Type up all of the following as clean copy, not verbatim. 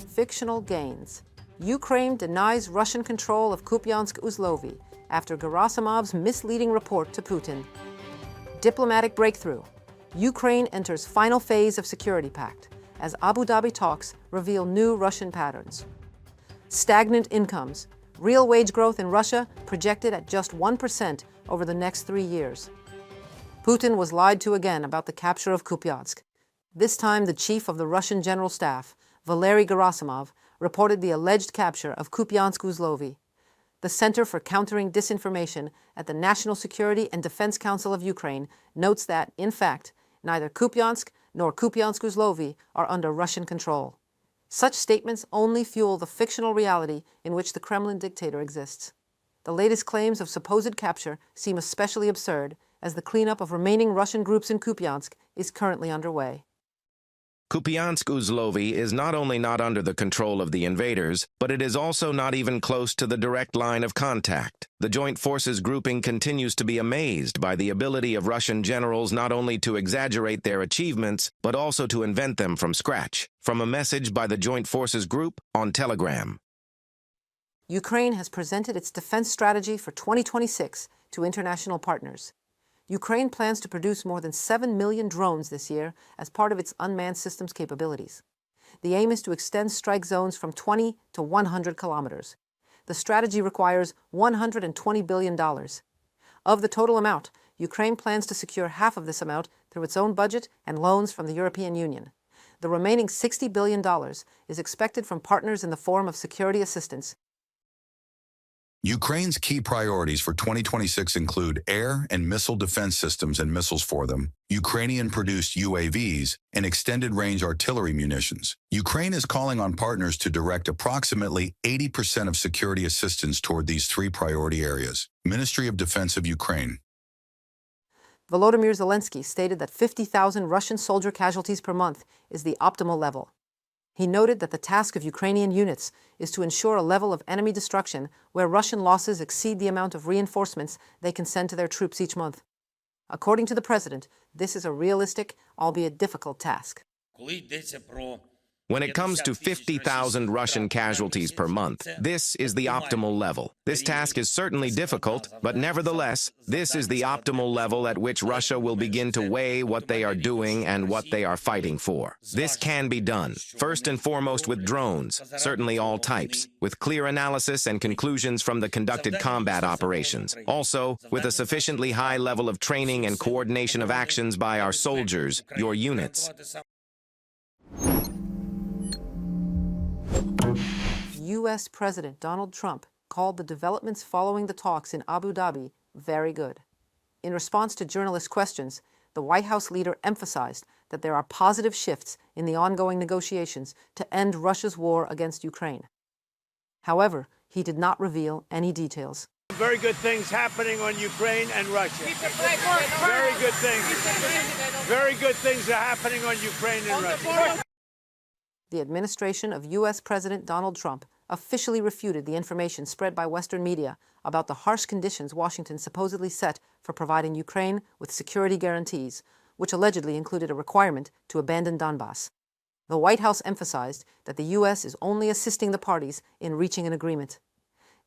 Fictional gains. Ukraine denies Russian control of Kupiansk-Vuzlovyi after Gerasimov's misleading report to Putin. Diplomatic breakthrough. Ukraine enters final phase of security pact as Abu Dhabi talks reveal new Russian patterns. Stagnant incomes. Real wage growth in Russia projected at just 1% over the next 3 years. Putin was lied to again about the capture of Kupiansk. This time, the chief of the Russian General Staff, Valery Gerasimov, reported the alleged capture of Kupiansk-Vuzlovyi. The Center for Countering Disinformation at the National Security and Defense Council of Ukraine notes that, in fact, neither Kupiansk nor Kupiansk-Vuzlovyi are under Russian control. Such statements only fuel the fictional reality in which the Kremlin dictator exists. The latest claims of supposed capture seem especially absurd as the cleanup of remaining Russian groups in Kupiansk is currently underway. Kupiansk-Vuzlovyi is not only not under the control of the invaders, but it is also not even close to the direct line of contact. The Joint Forces grouping continues to be amazed by the ability of Russian generals not only to exaggerate their achievements, but also to invent them from scratch. From a message by the Joint Forces Group on Telegram. Ukraine has presented its defense strategy for 2026 to international partners. Ukraine plans to produce more than 7 million drones this year as part of its unmanned systems capabilities. The aim is to extend strike zones from 20 to 100 kilometers. The strategy requires $120 billion. Of the total amount, Ukraine plans to secure half of this amount through its own budget and loans from the European Union. The remaining $60 billion is expected from partners in the form of security assistance. Ukraine's key priorities for 2026 include air and missile defense systems and missiles for them, Ukrainian-produced UAVs, and extended-range artillery munitions. Ukraine is calling on partners to direct approximately 80% of security assistance toward these three priority areas. Ministry of Defense of Ukraine. Volodymyr Zelenskyy stated that 50,000 Russian soldier casualties per month is the optimal level. He noted that the task of Ukrainian units is to ensure a level of enemy destruction where Russian losses exceed the amount of reinforcements they can send to their troops each month. According to the president, this is a realistic, albeit difficult task. When it comes to 50,000 Russian casualties per month, this is the optimal level. This task is certainly difficult, but nevertheless, this is the optimal level at which Russia will begin to weigh what they are doing and what they are fighting for. This can be done, first and foremost with drones, certainly all types, with clear analysis and conclusions from the conducted combat operations. Also, with a sufficiently high level of training and coordination of actions by our soldiers, your units. U.S. President Donald Trump called the developments following the talks in Abu Dhabi very good. In response to journalist questions, the White House leader emphasized that there are positive shifts in the ongoing negotiations to end Russia's war against Ukraine. However, he did not reveal any details. Very good things happening on Ukraine and Russia. Very good things. Very good things are happening on Ukraine and Russia. The administration of U.S. President Donald Trump officially refuted the information spread by Western media about the harsh conditions Washington supposedly set for providing Ukraine with security guarantees, which allegedly included a requirement to abandon Donbass. The White House emphasized that the U.S. is only assisting the parties in reaching an agreement.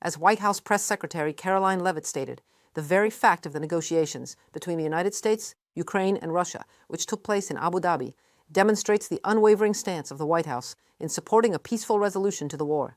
As White House Press Secretary Caroline Leavitt stated, the very fact of the negotiations between the United States, Ukraine, and Russia, which took place in Abu Dhabi, demonstrates the unwavering stance of the White House in supporting a peaceful resolution to the war.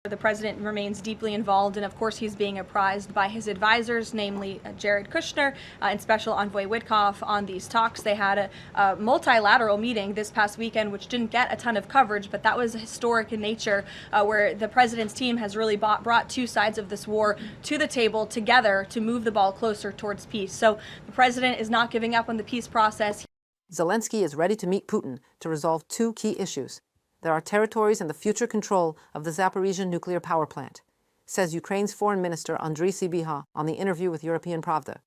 The president remains deeply involved, and of course he's being apprised by his advisors, namely Jared Kushner and Special Envoy Witkoff, on these talks. They had a multilateral meeting this past weekend, which didn't get a ton of coverage, but that was historic in nature, where the president's team has really brought two sides of this war to the table together to move the ball closer towards peace. So the president is not giving up on the peace process. Zelenskyy is ready to meet Putin to resolve two key issues. There are territories and the future control of the Zaporizhzhia nuclear power plant, says Ukraine's Foreign Minister Andriy Sybiga on the interview with European Pravda.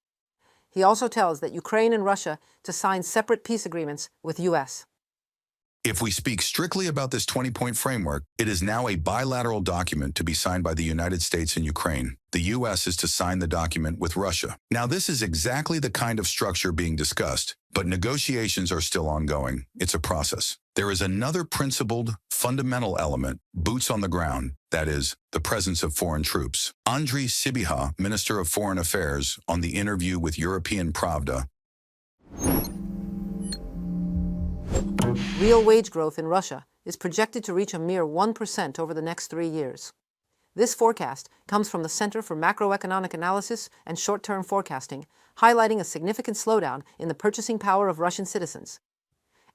He also tells that Ukraine and Russia to sign separate peace agreements with U.S. If we speak strictly about this 20-point framework, it is now a bilateral document to be signed by the United States and Ukraine. The U.S. is to sign the document with Russia. Now, this is exactly the kind of structure being discussed, but negotiations are still ongoing. It's a process. There is another principled, fundamental element, boots on the ground, that is, the presence of foreign troops. Andriy Sybiga, Minister of Foreign Affairs, on the interview with European Pravda. Real wage growth in Russia is projected to reach a mere 1% over the next 3 years. This forecast comes from the Center for Macroeconomic Analysis and Short-Term Forecasting, highlighting a significant slowdown in the purchasing power of Russian citizens.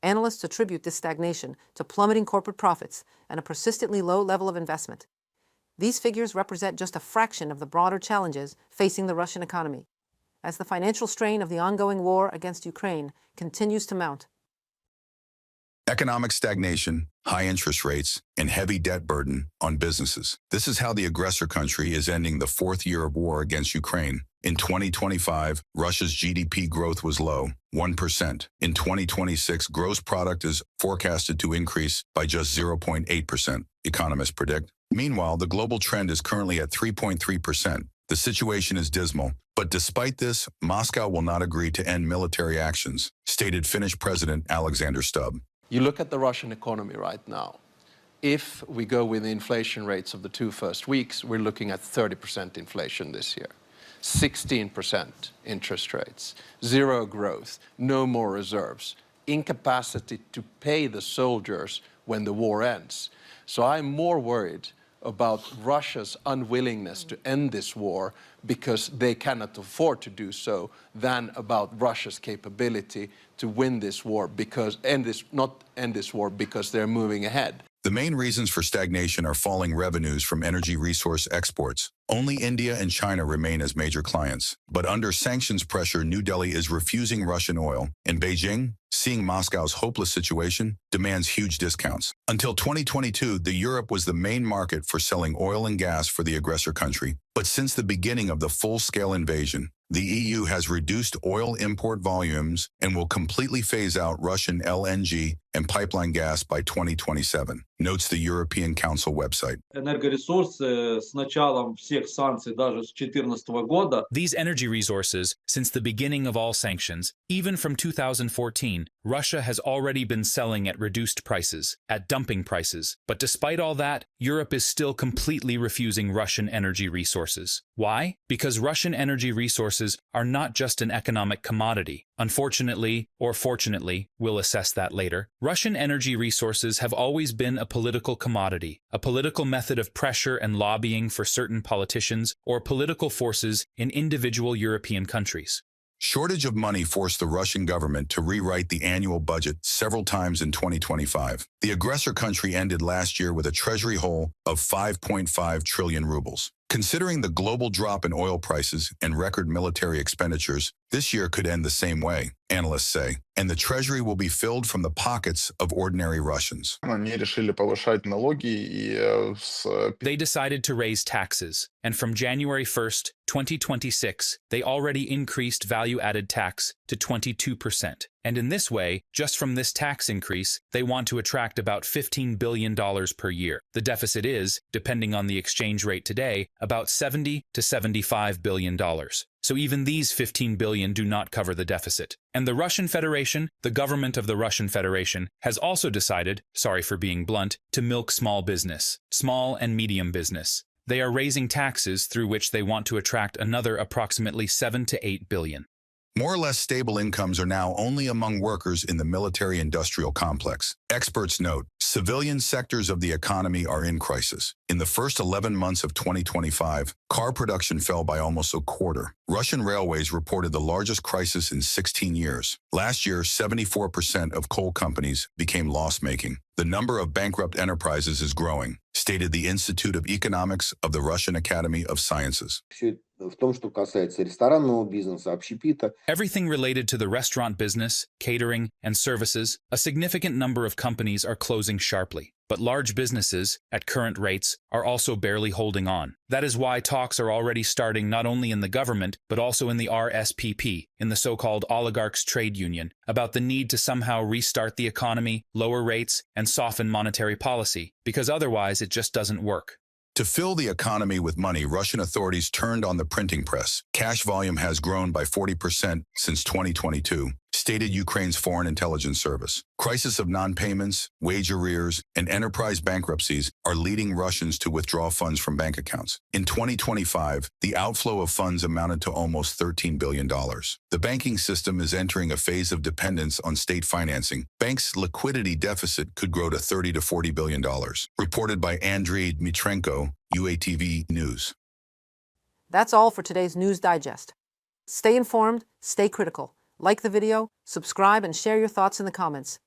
Analysts attribute this stagnation to plummeting corporate profits and a persistently low level of investment. These figures represent just a fraction of the broader challenges facing the Russian economy, as the financial strain of the ongoing war against Ukraine continues to mount. Economic stagnation, high interest rates, and heavy debt burden on businesses. This is how the aggressor country is ending the 4th year of war against Ukraine. In 2025, Russia's GDP growth was low, 1%. In 2026, gross product is forecasted to increase by just 0.8%, economists predict. Meanwhile, the global trend is currently at 3.3%. The situation is dismal. But despite this, Moscow will not agree to end military actions, stated Finnish President Alexander Stubb. You look at the Russian economy right now. If we go with the inflation rates of the 2 first weeks, we're looking at 30% inflation this year, 16% interest rates, zero growth, no more reserves, incapacity to pay the soldiers when the war ends. So I'm more worried about Russia's unwillingness to end this war because they cannot afford to do so than about Russia's capability to win this war because not end this war because they're moving ahead. The main reasons for stagnation are falling revenues from energy resource exports. Only India and China remain as major clients. But under sanctions pressure, New Delhi is refusing Russian oil, and Beijing, seeing Moscow's hopeless situation, demands huge discounts. Until 2022, Europe was the main market for selling oil and gas for the aggressor country. But since the beginning of the full-scale invasion, the EU has reduced oil import volumes and will completely phase out Russian LNG and pipeline gas by 2027, notes the European Council website. These energy resources, since the beginning of all sanctions, even from 2014, Russia has already been selling at reduced prices, at dumping prices. But despite all that, Europe is still completely refusing Russian energy resources. Why? Because Russian energy resources are not just an economic commodity. Unfortunately, or fortunately, we'll assess that later, Russian energy resources have always been a political commodity, a political method of pressure and lobbying for certain politicians or political forces in individual European countries. Shortage of money forced the Russian government to rewrite the annual budget several times in 2025. The aggressor country ended last year with a treasury hole of 5.5 trillion rubles. Considering the global drop in oil prices and record military expenditures, this year could end the same way, analysts say, and the treasury will be filled from the pockets of ordinary Russians. They decided to raise taxes, and from January 1st, 2026, they already increased value-added tax to 22%. And in this way, just from this tax increase, they want to attract about $15 billion per year. The deficit is, depending on the exchange rate today, about $70 to $75 billion. So even these 15 billion do not cover the deficit. And the Russian Federation, the government of the Russian Federation, has also decided, sorry for being blunt, to milk small business, small and medium business. They are raising taxes through which they want to attract another approximately 7 to 8 billion. More or less stable incomes are now only among workers in the military-industrial complex. Experts note, civilian sectors of the economy are in crisis. In the first 11 months of 2025, car production fell by almost a quarter. Russian railways reported the largest crisis in 16 years. Last year, 74% of coal companies became loss-making. The number of bankrupt enterprises is growing, stated the Institute of Economics of the Russian Academy of Sciences. Everything related to the restaurant business, catering, and services, a significant number of companies are closing sharply. But large businesses, at current rates, are also barely holding on. That is why talks are already starting not only in the government, but also in the RSPP, in the so-called oligarchs' trade union, about the need to somehow restart the economy, lower rates, and soften monetary policy, because otherwise it just doesn't work. To fill the economy with money, Russian authorities turned on the printing press. Cash volume has grown by 40% since 2022, stated Ukraine's Foreign Intelligence Service. Crisis of non-payments, wage arrears, and enterprise bankruptcies are leading Russians to withdraw funds from bank accounts. In 2025, the outflow of funds amounted to almost $13 billion. The banking system is entering a phase of dependence on state financing. Banks' liquidity deficit could grow to $30 to $40 billion, reported by Andriy Sybiga, UATV News. That's all for today's News Digest. Stay informed, stay critical. Like the video, subscribe, and share your thoughts in the comments.